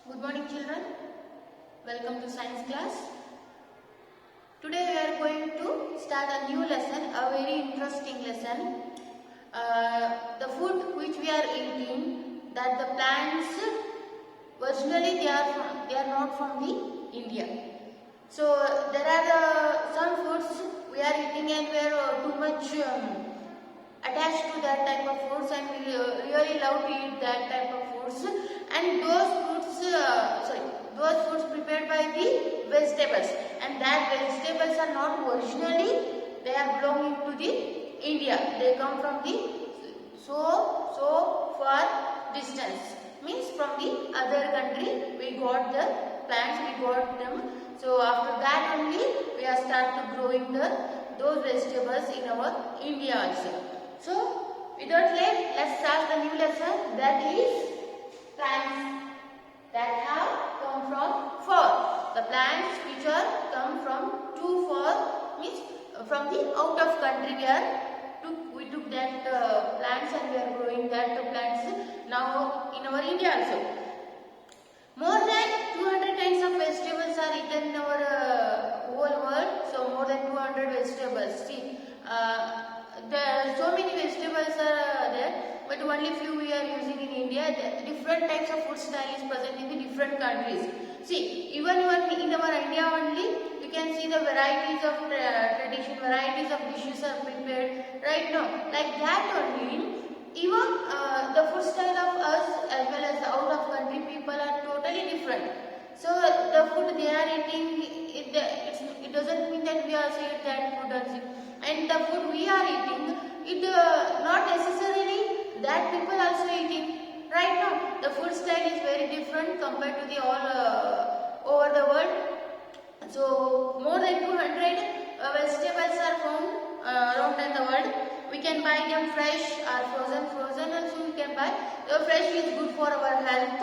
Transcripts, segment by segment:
Good morning children, welcome to science class. Today we are going to start a new lesson, a very interesting lesson. The food which we are eating, that the plants originally they are not from the India. So there are some foods we are eating and we are too much attached to that type of foods and we really love to eat that type of foods, and those foods prepared by the vegetables, and that vegetables are not originally they are belonging to the India. They come from the so far distance, means from the other country we got the plants, we got them. So after that only we are start to growing those vegetables in our India also. So without late, let's start the new lesson, that is plants that have come from far. The plants which are come from too far, means from the out of country we took that plants and we are growing that plants now in our India also. More than 200 kinds of vegetables are eaten in our whole world. So more than 200 vegetables. See, so many vegetables are there, but only few we are using in India. The different types of food style is present in the different countries. See, even in our India only, you can see the varieties of tradition, varieties of dishes are prepared right now. Like that only, even the food style of us as well as the out of country people are totally different. So the food they are eating, it doesn't mean that we also eat that food also. And the food we are eating, it not necessarily that people also eating. Right now, the food style is very different compared to the all over the world. So more than 200 vegetables are found around in the world. We can buy them fresh or frozen. Frozen also we can buy. The fresh is good for our health,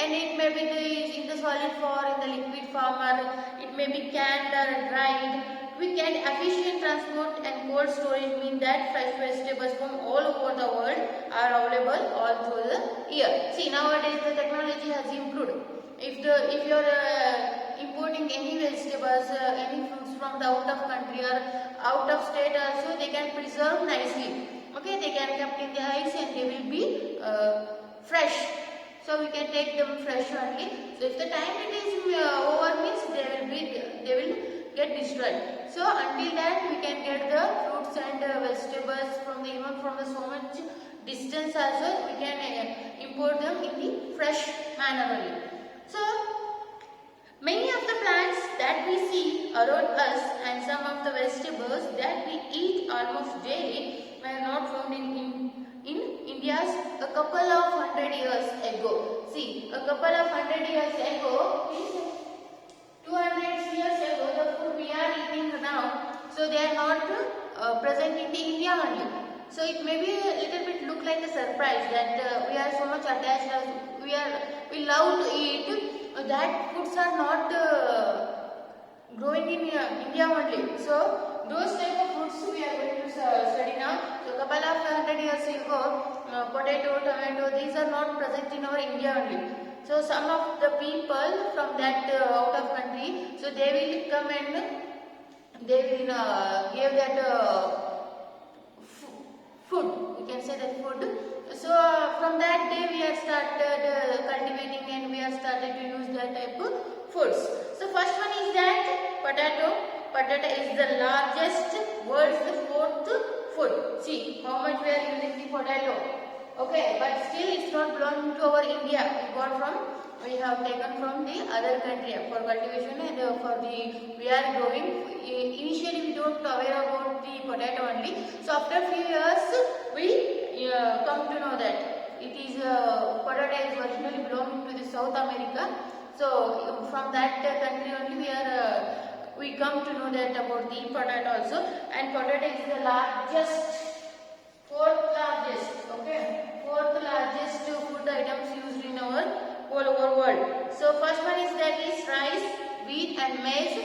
and it may be in the solid form, in the liquid form, or it may be canned or dried. We can efficient transport and cold storage mean that fresh vegetables from all over the world are available all through the year. See, nowadays the technology has improved. If you are importing any vegetables, any fruits from the out of country or out of state also, they can preserve nicely. Okay, they can kept in the ice and they will be fresh. So we can take them fresh only. So if the time it is over, means they will get destroyed. So until that we can get the fruits and vegetables from even from the so much distance also, we can import them in the fresh manner only. So many of the plants that we see around us and some of the vegetables that we eat almost daily were not found in India's a couple of 100 years ago. See, a couple of 100 years ago, 200 years ago, the food we are eating now, so they are not present in the India only. So it may be a little bit look like a surprise that we are so much attached, we love to eat. That foods are not growing in India only. So those type of foods we are going to study now. So couple of 100 years ago, potato, tomato, these are not present in our India only. So some of the people from that out of country, so they will come and they will give that food. We can say that food. So from that day we have started cultivating and we have started to use that type of foods. So first one is that potato. Potato is the largest world's fourth food. See how much we are using the potato. Okay, but still it's not belonging to our India. We have taken from the other country for cultivation and we are growing. Initially we don't aware about the potato only. So after few years we come to know that it is potato is originally belonging to the South America. So from that country only we come to know that about the potato also, and potato is the fourth largest food items used in our whole world. So first one is that is rice, wheat and maize.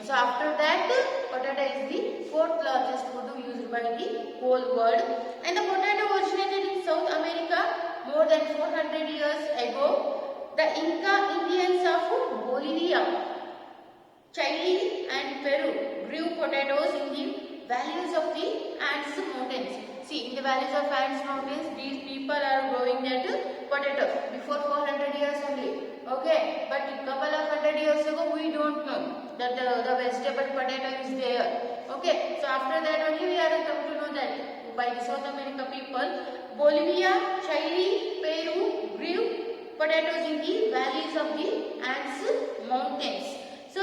So after that potato is the fourth largest food used by the whole world, and the potato originated in South America more than 400 years ago. the Inca Indians of Bolivia, Chile and Peru grew potatoes in the valleys of the Andes mountains. See, in the valleys of Andes mountains, these people are growing that potatoes before 400 years only. Okay, but a couple of 100 years ago, we don't know that the vegetable potato is there. Okay, so after that only we are come to know that by the South America people, Bolivia, Chile, Peru grew potatoes in the valleys of the Andes mountains. So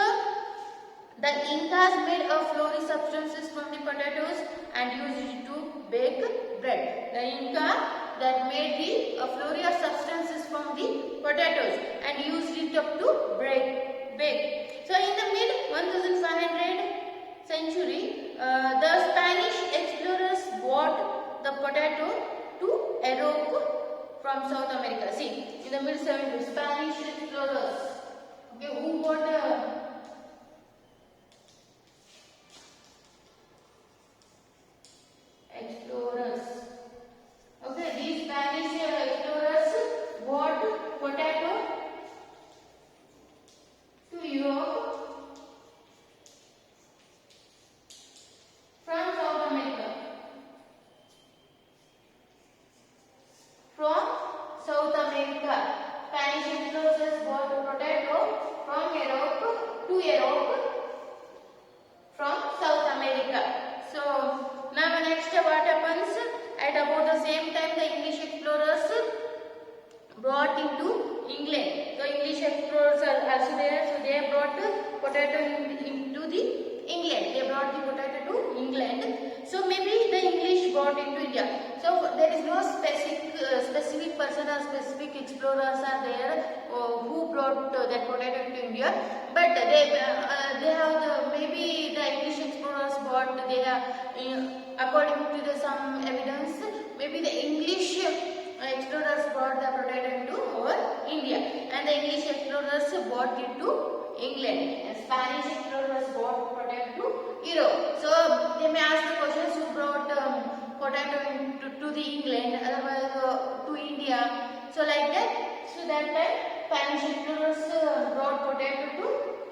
the Incas made a floury substances from the potatoes and used it to bake bread. The Inca that made the floury substances from the potatoes and used it up to bake. So in the mid 1500 century, the Spanish explorers brought the potato to Europe from South America. See, in the mid 70s, Spanish explorers, okay, who brought explorers. Okay, these Spanish explorers brought potato to Europe from South America. From South America, Spanish explorers brought potato from Europe to Europe from South America. So now next what happens, at about the same time the English explorers brought into England. So English explorers are also there, so they brought potato into the England. They brought the potato to England. So maybe the English brought into India. So there is no specific person or specific explorers are there who brought that potato into India. But they have maybe the English explorers brought. They have according to some evidence, maybe the English explorers brought the potato into our India, and the English explorers brought it to England, and Spanish explorers brought potato to Europe. So they may ask the questions, who brought potato to the England, otherwise to India. So like that. So that time Spanish explorers brought potato to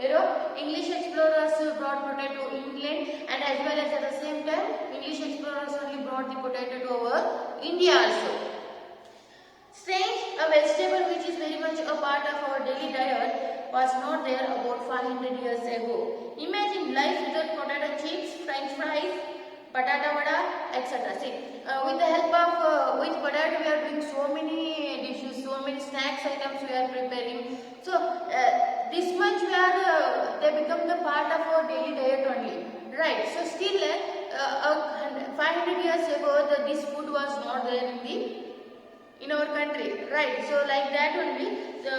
Europe, English explorers brought potato to England, and as well as at the same time English explorers only brought the potato to our India also. Strange, a vegetable which is very much a part of our daily diet was not there about 500 years ago. Imagine life without potato chips, french fries, patata vada, etc. See, with the help of with potato we are doing so many dishes, so many snacks items we are preparing. So this much we are they become the part of our daily diet only, right? So still 500 years ago this food was not there in our country, right? So like that only, the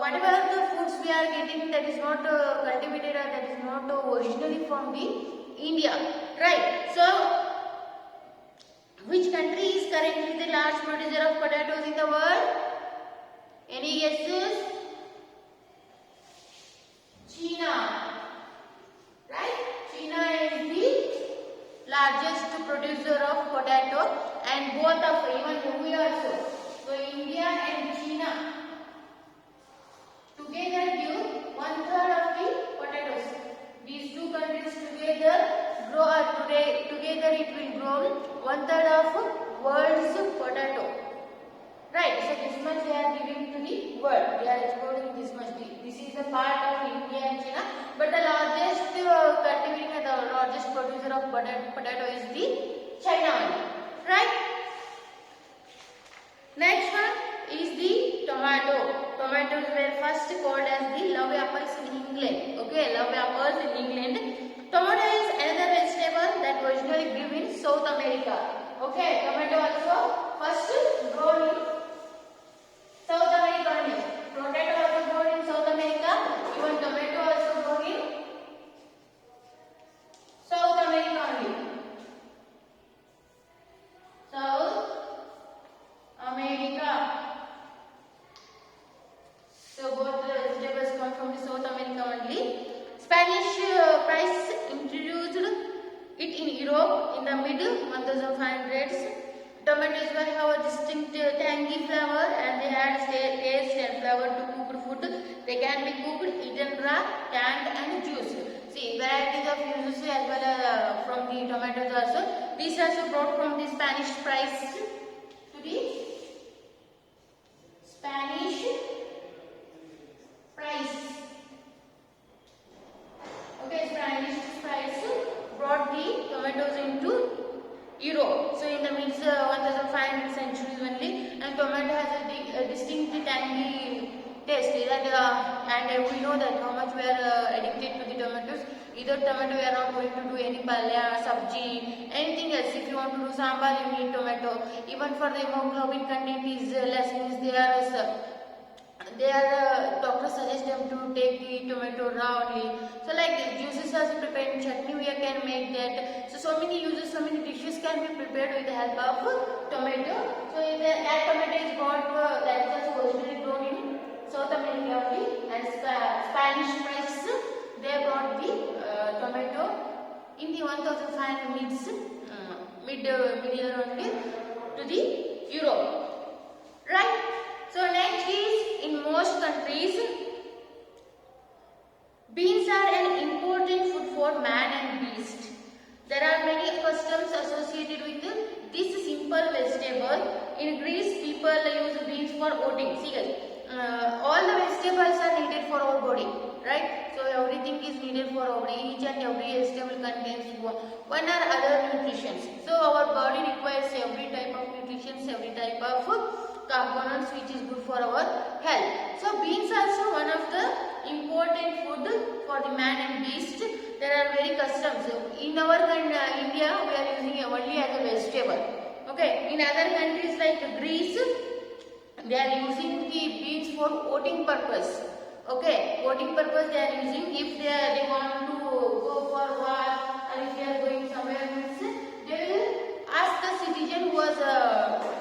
whatever the foods we are getting, that is not cultivated or that is not originally from the India, right? So which country is currently the large producer of potatoes in the world? Any guesses? China, right? China is the largest producer of potato, and both of even we also. So India and China together give 1/3 of the potatoes. These two countries together grow, together it will grow 1/3 of world's potato. Right, so this much they are giving to the world. They are exporting this much. This is the part of India and China. But the largest cultivator, the largest producer of potato is the China only. Right? Next one is the tomato. Tomatoes were first called as the love apples in England. Okay, love apples in England. Tomato is another vegetable that originally grew in South America. Okay, tomato also first grown in South America only. Potato also grown in South America. Even tomato also grown in South America only. South America. So both the vegetables come from the South America only. Spanish price introduced it in Europe in the mid 1500s. Tomatoes will have a distinct tangy flavor and they add taste and flavor to cooked food. They can be cooked, eaten raw, canned and juiced. See, varieties of uses as well from the tomatoes also. These also brought from the Spanish fries to the Spanish fries. Okay, Spanish fries brought the tomatoes into Europe. So in the mid 1500 centuries only, and tomato has a distinct tangy taste. And we know that how much we are addicted to the tomatoes. Without tomato, we are not going to do any palya, sabji, anything else. If you want to do sambar, you need tomato. Even for the hemoglobin content is less, means doctors suggest them to take the tomato raw only. So like juices are prepared in chutney, we can make that. So many uses, so many dishes can be prepared with the help of tomato. So that tomato is bought that was originally grown in South America only, and Spanish press they brought the tomato in the 1500 mid year only to the Europe, right? So next is, in most countries, beans are an important food for man and beast. There are many customs associated with this simple vegetable. In Greece, people use beans for eating. See guys, all the vegetables are needed for our body, right? So everything is needed for our body. Each and every vegetable contains one or other nutrition. So our body requires every type of nutrition, every type of components which is good for our health. So beans are also one of the important food for the man and beast. There are very customs. In our India, we are using it only as a vegetable. Okay. In other countries like Greece, they are using the beans for voting purpose. Okay, voting purpose they are using. If they want to go for war, or if they are going somewhere, they will ask the citizen who was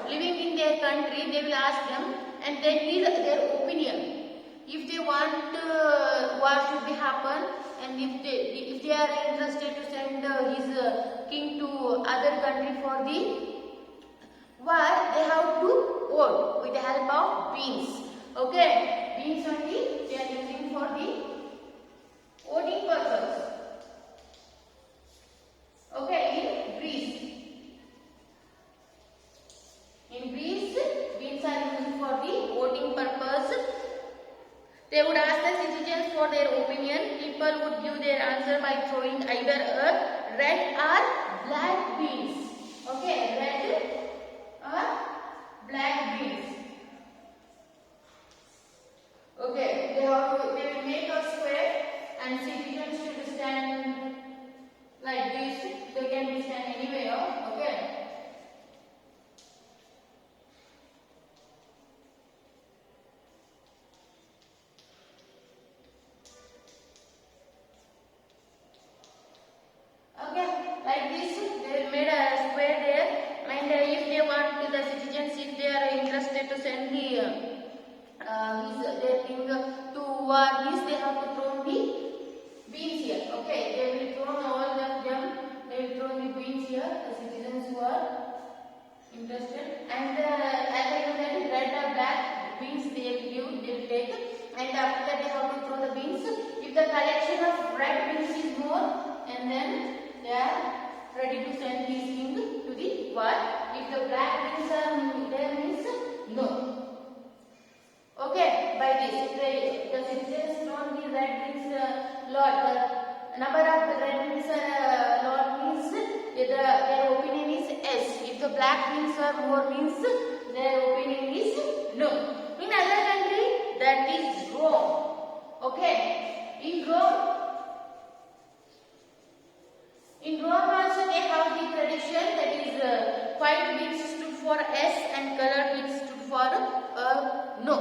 living in their country. They will ask them, and they need their opinion. If they want war should be happen, and if they are interested to send his king to other country for the war, they have to vote with the help of beans. Okay, beans only they are using for the voting purpose. Okay, in Greece, beans are used for the voting purpose. They would ask the citizens for their opinion. People would give their answer by throwing either a red or black beans. Okay, red or black beans. Okay, they will make a square, and citizens should stand like this. They can be stand anywhere. Okay. Like this, they will made a square there, and if they want to the citizens, if they are interested to send their thing to war, they have to throw the beans here. Okay, they will throw all of them. They will throw the beans here. The citizens who are interested, and as I know that red or black beans they will take, and after that they have to throw the beans. If the collection of red beans is more, and then they are ready to send this thing to the war. If the black beans are there, means no. Okay, by this, the citizens don't the red beans lot. The number of the red beans lot means their opinion is yes. If the black beans are more, means their opinion is no. In other country, that is wrong. Okay, in Rome also they have the tradition that is white beans stood for yes and colored beans stood for no.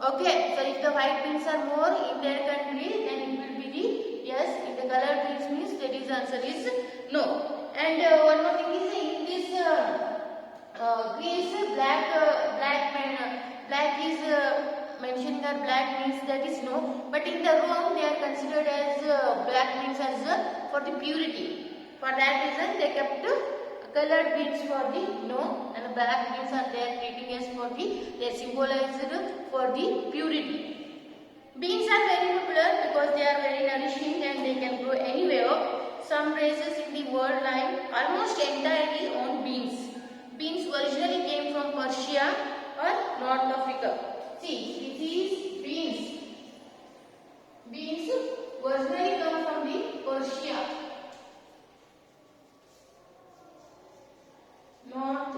Okay, so if the white beans are more in their country, then it will be the yes. If the colored beans means that is answer is no. And one more thing is in this Greece, black is mentioning that black means that is no. But in the Rome they are considered as black means as for the purity. For that reason, they kept colored beans for the no, and the black beans are there treating as for the, they are symbolized for the purity. Beans are very popular because they are very nourishing and they can grow anywhere. Some races in the world lie almost entirely on beans. Beans originally came from Persia or North Africa. See, this is beans. Beans originally come from the Persia, North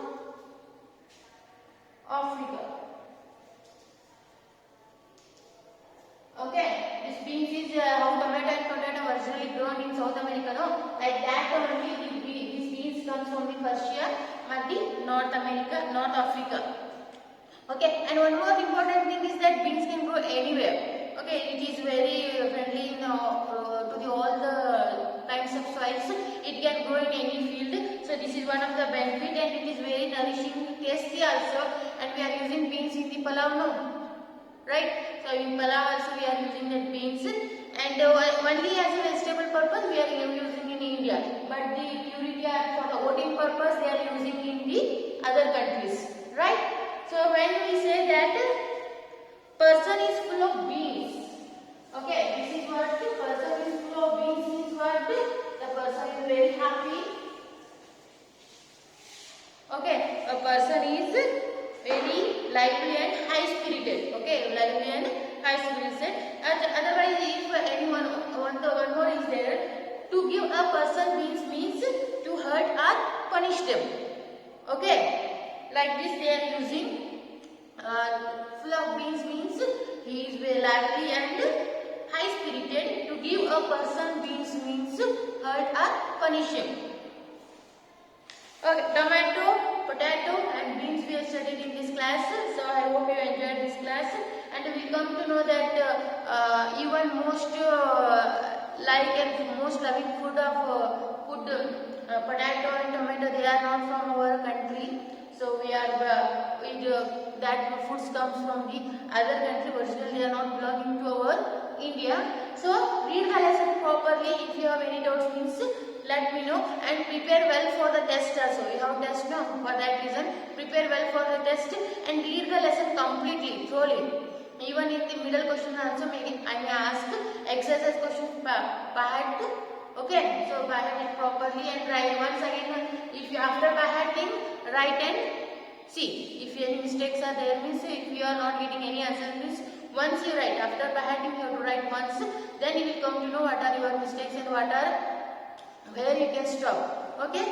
Africa. Okay, this beans is how tomato and potato originally grown in South America. No, like that only these beans comes from the Persia and the North America, North Africa. Okay, and one more important thing is that beans can grow anywhere. Okay, it is very friendly to all the kinds of soils. It can grow in any field. So this is one of the benefit, and it is very nourishing, tasty also. And we are using beans in the palav now, right? So in palav also we are using that beans, and only as a vegetable purpose we are using in India. But the purity for the voting purpose they are using in the other countries, right? So when we say that person is full of beans, okay, this is what the person is full of beans is what the person is very happy. Okay, a person is very lively and high spirited. Okay, lively and high spirited. Otherwise, if anyone one more is there, to give a person means to hurt or punish them. Okay. Like this they are using full of beans means he is very lively and high spirited. To give a person beans means hurt or punish him. Okay, tomato, potato and beans we have studied in this class. So I hope you enjoyed this class, and we come to know that even most like and most loving food of potato and tomato, they are not from our country. So we are that foods comes from the other country. Originally they are not belonging to our India. So read the lesson properly. If you have any doubts, means let me know, and prepare well for the test also. You have test now, for that reason prepare well for the test and read the lesson completely, thoroughly. Even in the middle question also I may ask exercise question part. Okay, so by heart it properly and write once again. If you after by hearting, write and see. If any mistakes are there, means if you are not getting any answer, means once you write after by hearting you have to write once. Then you will come to know what are your mistakes and what are where you can stop. Okay.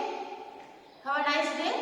Have a nice day.